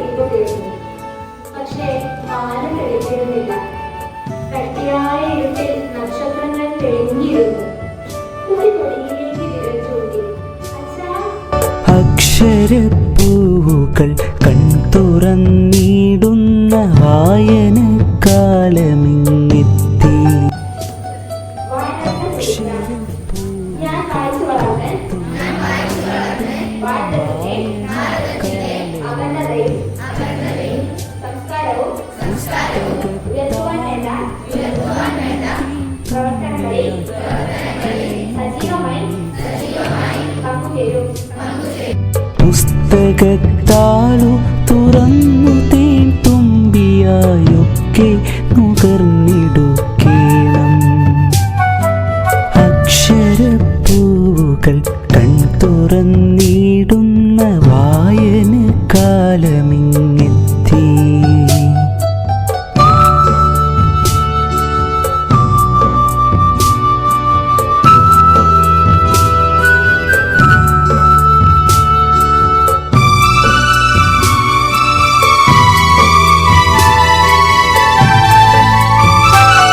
പെയ്തുകൊണ്ടിരുന്നു. പക്ഷേ മാനം തെളിഞ്ഞിരുന്നില്ല. കട്ടിയായ ഇരുട്ടിൽ നക്ഷത്രങ്ങൾ തെളിഞ്ഞിരുന്നു. ഒരു കൊടിയിലേക്ക് വിരൽ ചൂണ്ടി. അക്ഷരപ്പൂവുകൾ കൺതുറന്നിടുന്ന വായനക്കാലമിങ്ങെത്തി. ഞാൻ വായിച്ചു വളർന്ന് അഖണ്ഡതയും സംസ്കാരവും ഉയർത്തുവാൻ വേണ്ട പ്രവർത്തനങ്ങളിൽ സജീവമായി പങ്കുചേരും. പുസ്തകത്താലു തുറന്നു തേൻ തുമ്പിയായൊക്കെ നുകർന്നു